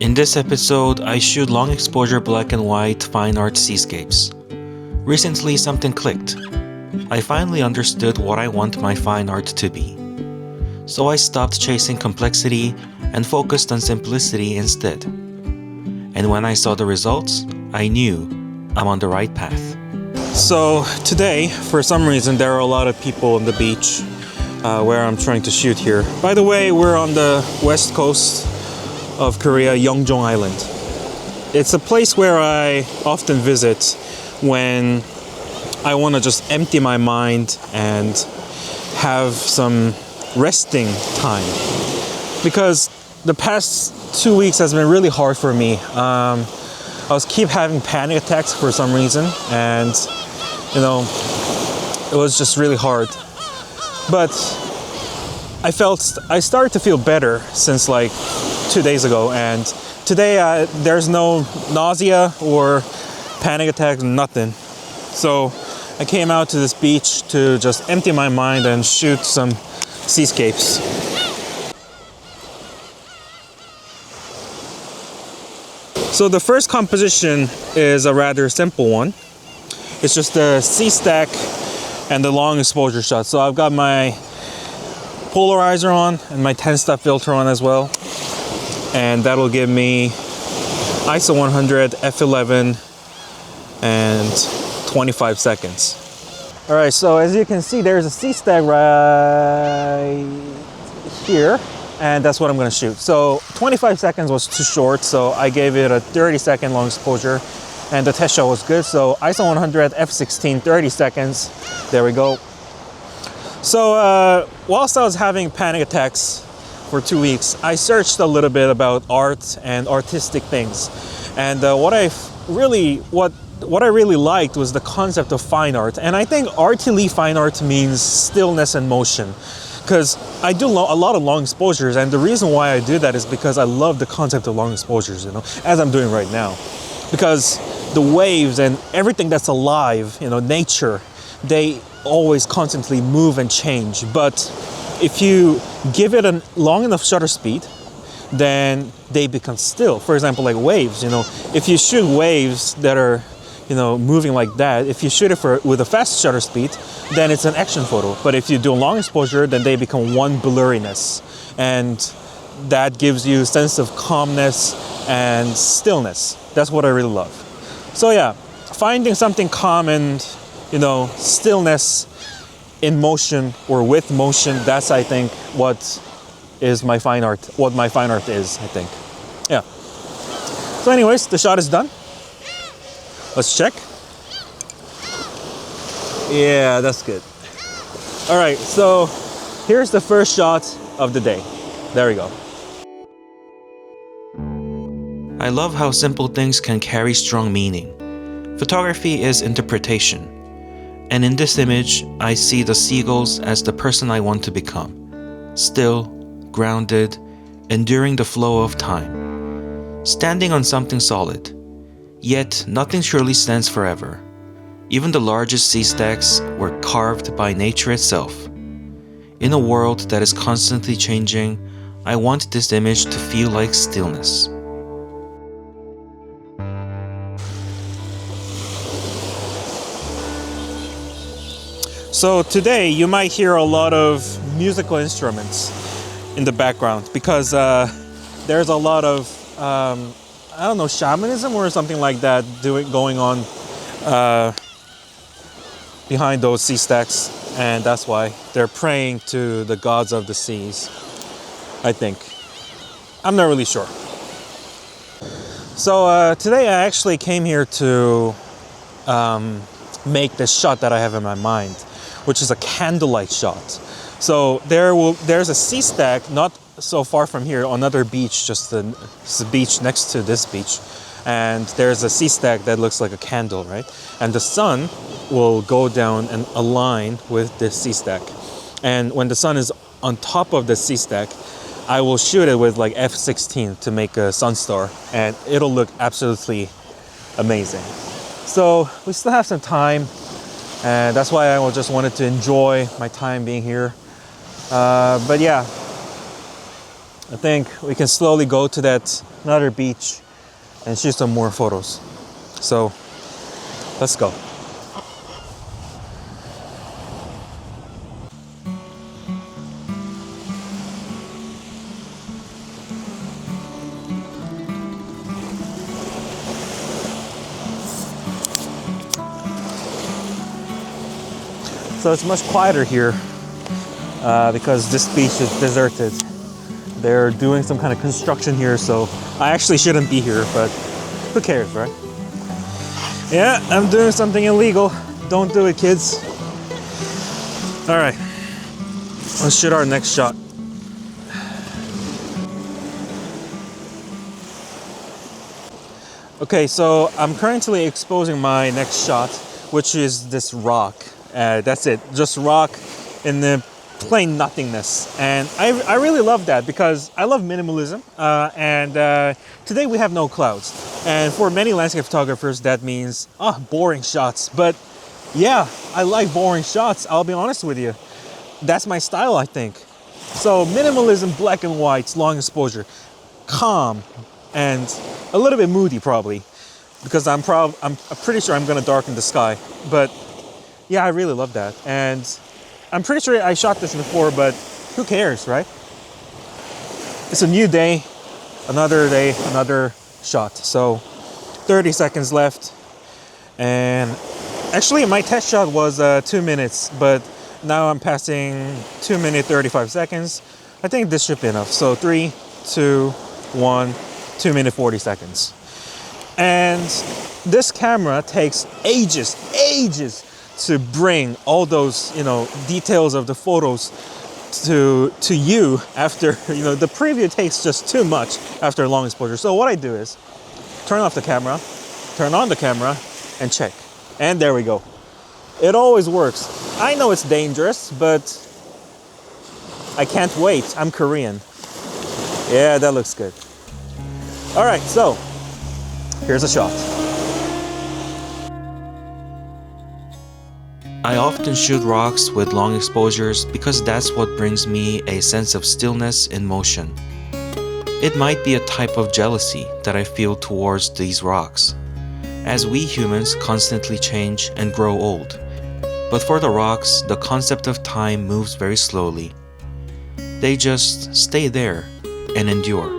In this episode, I shoot long exposure black and white fine art seascapes. Recently, something clicked. I finally understood what I want my fine art to be. So I stopped chasing complexity and focused on simplicity instead. And when I saw the results, I knew I'm on the right path. So today, for some reason, there are a lot of people on the beach where I'm trying to shoot here. By the way, we're on the west coast of Korea, Yeongjong Island. It's a place where I often visit when I want to just empty my mind and have some resting time. Because the past 2 weeks has been really hard for me. I was keep having panic attacks for some reason, and it was just really hard. But I started to feel better since like 2 days ago, and today there's no nausea or panic attack, nothing. So I came out to this beach to just empty my mind and shoot some seascapes. So the first composition is a rather simple one. It's just a Seastack and the long exposure shot. So I've got my polarizer on and my 10-step filter on as well. And that'll give me ISO 100, f11, and 25 seconds. All right, so as you can see, there's a Seastack right here, and that's what I'm gonna shoot. So 25 seconds was too short, so I gave it a 30-second long exposure, and the test shot was good. So ISO 100, f16, 30 seconds. There we go. So whilst I was having panic attacks for 2 weeks, I searched a little bit about art and artistic things, and what I really liked was the concept of fine art. And I think Arty Lee Fine Art means stillness and motion, because I do a lot of long exposures, and the reason why I do that is because I love the concept of long exposures, as I'm doing right now, because the waves and everything that's alive, nature, they always constantly move and change. But if you give it a long enough shutter speed, then they become still. For example, like waves, if you shoot waves that are, moving like that, if you shoot it with a fast shutter speed, then it's an action photo. But if you do a long exposure, then they become one blurriness. And that gives you a sense of calmness and stillness. That's what I really love. So yeah, finding something calm and, stillness in motion or with motion, that's, I think, what my fine art is, I think. Yeah. So anyways, the shot is done. Let's check. Yeah, that's good. All right, so here's the first shot of the day. There we go. I love how simple things can carry strong meaning. Photography is interpretation. And in this image, I see the seagulls as the person I want to become. Still, grounded, enduring the flow of time. Standing on something solid. Yet, nothing surely stands forever. Even the largest sea stacks were carved by nature itself. In a world that is constantly changing, I want this image to feel like stillness. So today you might hear a lot of musical instruments in the background because there's a lot of shamanism or something like that going on behind those sea stacks, and that's why they're praying to the gods of the seas, I think. I'm not really sure. So today I actually came here to make this shot that I have in my mind, which is a candlelight shot. So there's a sea stack not so far from here, another beach, just the beach next to this beach, and there's a sea stack that looks like a candle, right? And the sun will go down and align with this sea stack. And when the sun is on top of the sea stack, I will shoot it with like f16 to make a sun star, and it'll look absolutely amazing. So we still have some time, and that's why I just wanted to enjoy my time being here. But yeah, I think we can slowly go to that another beach and shoot some more photos. So let's go. So it's much quieter here because this beach is deserted. They're doing some kind of construction here, so I actually shouldn't be here, but who cares, right? Yeah, I'm doing something illegal. Don't do it, kids. All right, let's shoot our next shot. Okay, so I'm currently exposing my next shot, which is this rock. That's it, just rock in the plain nothingness. And I really love that because I love minimalism. And today we have no clouds. And for many landscape photographers, that means boring shots. But yeah, I like boring shots, I'll be honest with you. That's my style, I think. So minimalism, black and white, long exposure, calm, and a little bit moody probably, because I'm pretty sure I'm gonna darken the sky. But yeah, I really love that. And I'm pretty sure I shot this before, but who cares, right? It's a new day, another shot. So 30 seconds left. And actually my test shot was 2 minutes, but now I'm passing 2 minutes 35 seconds. I think this should be enough. So 3, 2, 1, 2 minutes 40 seconds. And this camera takes ages to bring all those, details of the photos to you after, the preview takes just too much after a long exposure. So what I do is turn off the camera, turn on the camera, and check. And there we go. It always works. I know it's dangerous, but I can't wait. I'm Korean. Yeah, that looks good. All right, so here's a shot. I often shoot rocks with long exposures because that's what brings me a sense of stillness in motion. It might be a type of jealousy that I feel towards these rocks, as we humans constantly change and grow old. But for the rocks, the concept of time moves very slowly. They just stay there and endure.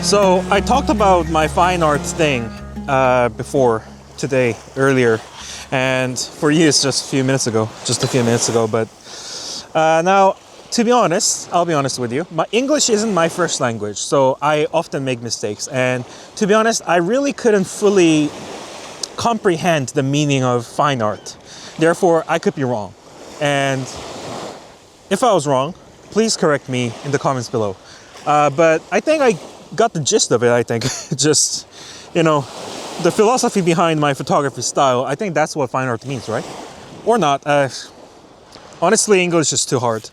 So I talked about my fine art thing before today, earlier, and for you it's just a few minutes ago. But now, to be honest, I'll be honest with you, my English isn't my first language, so I often make mistakes. And to be honest, I really couldn't fully comprehend the meaning of fine art. Therefore, I could be wrong. And if I was wrong, please correct me in the comments below. But I think I got the gist of it, I think. Just, the philosophy behind my photography style, I think that's what fine art means, right? Or not. Honestly, English is too hard.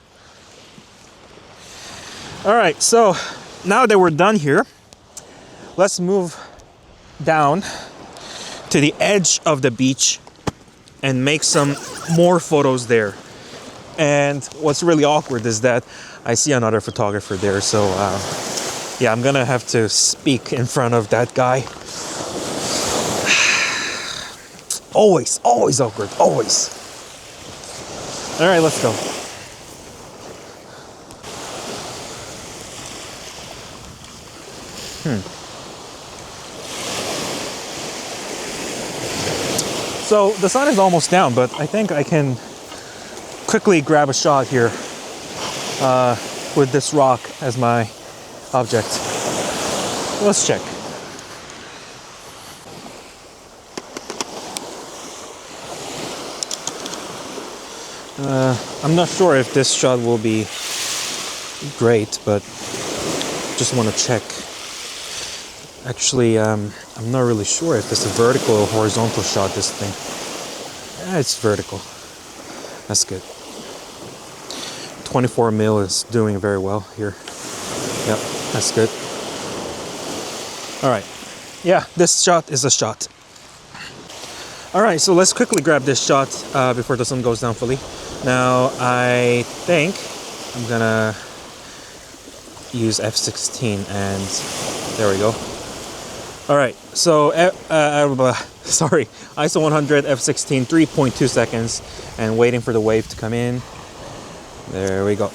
All right, so now that we're done here, let's move down to the edge of the beach and make some more photos there. And what's really awkward is that I see another photographer there, so yeah, I'm gonna have to speak in front of that guy. Always awkward, always. All right, let's go. So the sun is almost down, but I think I can quickly grab a shot here with this rock as my object. Let's check. I'm not sure if this shot will be great, but just want to check. Actually, I'm not really sure if it's a vertical or horizontal shot, this thing. Yeah, it's vertical. That's good. 24 mil is doing very well here. Yep, that's good. All right. Yeah, this shot is a shot. All right, so let's quickly grab this shot before the sun goes down fully. Now, I think I'm gonna use f16 and there we go. All right, so sorry, ISO 100 f16 3.2 seconds and waiting for the wave to come in. There we go.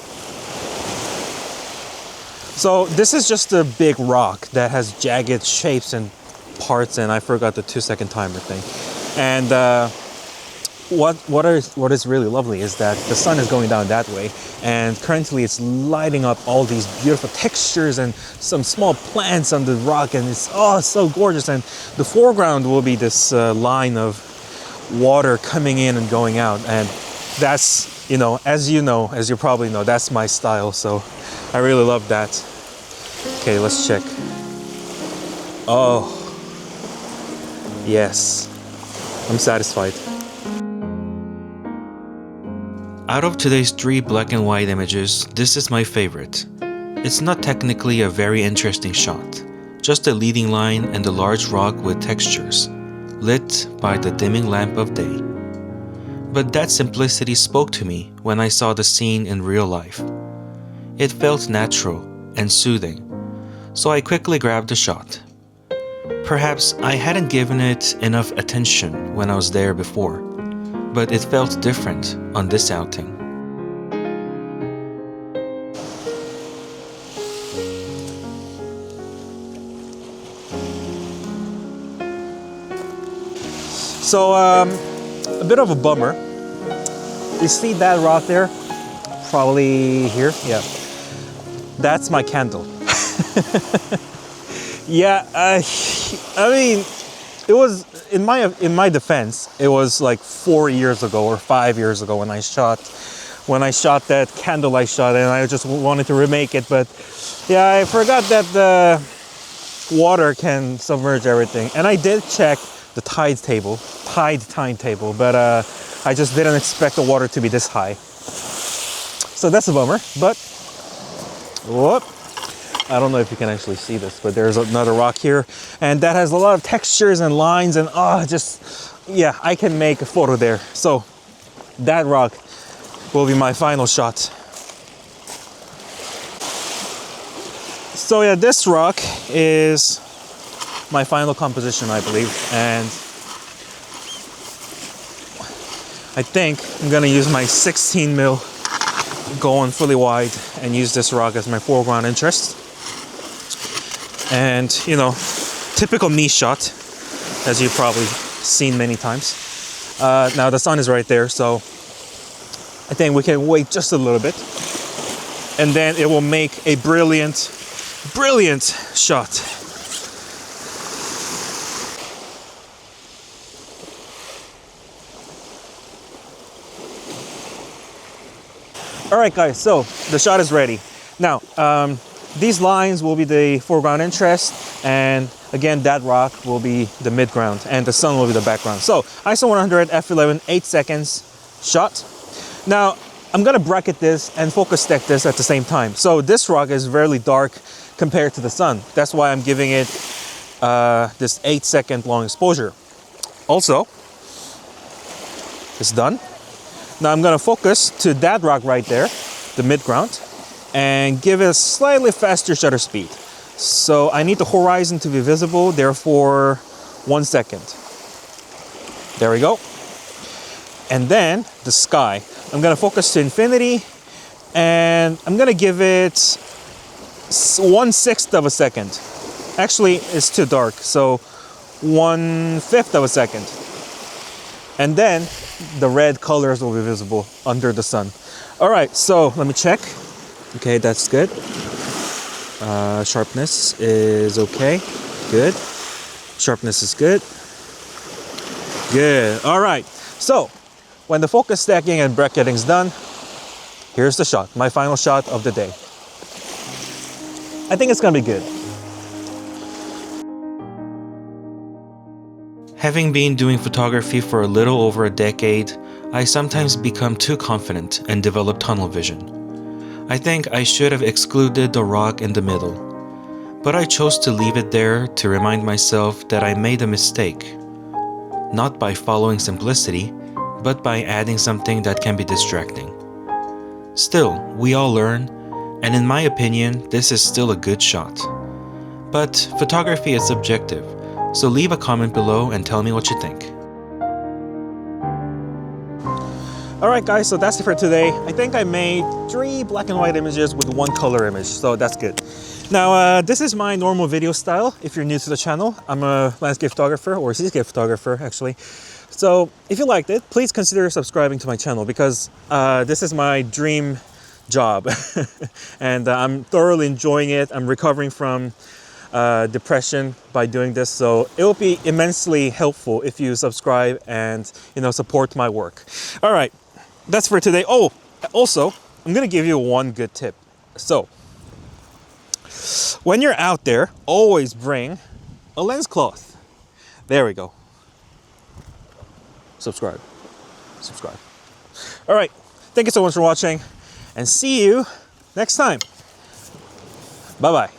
So this is just a big rock that has jagged shapes and parts, and I forgot the 2-second timer thing. And what is really lovely is that the sun is going down that way, and currently it's lighting up all these beautiful textures and some small plants on the rock, and it's so gorgeous. And the foreground will be this line of water coming in and going out, and that's, as you probably know, that's my style. So I really love that. Okay, let's check. Oh, yes. I'm satisfied. Out of today's 3 black and white images, this is my favorite. It's not technically a very interesting shot, just a leading line and a large rock with textures, lit by the dimming lamp of day. But that simplicity spoke to me when I saw the scene in real life. It felt natural and soothing, so I quickly grabbed the shot. Perhaps I hadn't given it enough attention when I was there before, but it felt different on this outing. So a bit of a bummer. You see that rock there? Probably here, yeah. That's my candle. Yeah, I mean, it was, in my defense, it was like 4 years ago or 5 years ago when I shot that candlelight shot, and I just wanted to remake it. But yeah, I forgot that the water can submerge everything. And I did check the tide time table, but I just didn't expect the water to be this high. So that's a bummer, but whoop. I don't know if you can actually see this, but there's another rock here, and that has a lot of textures and lines, and yeah, I can make a photo there. So that rock will be my final shot. So yeah, this rock is my final composition, I believe, and I think I'm gonna use my 16 mil going fully wide and use this rock as my foreground interest. And typical me shot, as you've probably seen many times. Now the sun is right there, so I think we can wait just a little bit, and then it will make a brilliant shot. All right, guys, so the shot is ready. Now, these lines will be the foreground interest, and again, that rock will be the midground, and the sun will be the background. So, ISO 100, f11, 8 seconds, shot. Now, I'm gonna bracket this and focus stack this at the same time. So this rock is very dark compared to the sun. That's why I'm giving it this 8-second long exposure. Also, it's done. Now I'm gonna focus to that rock right there, the midground, and give it a slightly faster shutter speed. So I need the horizon to be visible, therefore 1 second. There we go. And then the sky. I'm gonna focus to infinity, and I'm gonna give it 1/6 of a second. Actually, it's too dark, so 1/5 of a second. And then the red colors will be visible under the sun. All right, so let me check. Okay, that's good. Sharpness is okay. Good. Sharpness is good. Good. All right. So when the focus stacking and bracketing is done, here's the shot, my final shot of the day. I think it's gonna be good. Having been doing photography for a little over a decade, I sometimes become too confident and develop tunnel vision. I think I should have excluded the rock in the middle, but I chose to leave it there to remind myself that I made a mistake, not by following simplicity, but by adding something that can be distracting. Still, we all learn, and in my opinion, this is still a good shot. But photography is subjective, so leave a comment below and tell me what you think. Alright guys, so that's it for today. I think I made 3 black and white images with 1 color image, so that's good. Now, this is my normal video style. If you're new to the channel, I'm a landscape photographer, or seascape photographer actually. So if you liked it, please consider subscribing to my channel, because this is my dream job. And I'm thoroughly enjoying it. I'm recovering from depression by doing this, so it will be immensely helpful if you subscribe and, you know, support my work. All right, that's for today. Oh, also, I'm gonna give you one good tip. So when you're out there, always bring a lens cloth. There we go. Subscribe. All right, thank you so much for watching, and see you next time. Bye bye.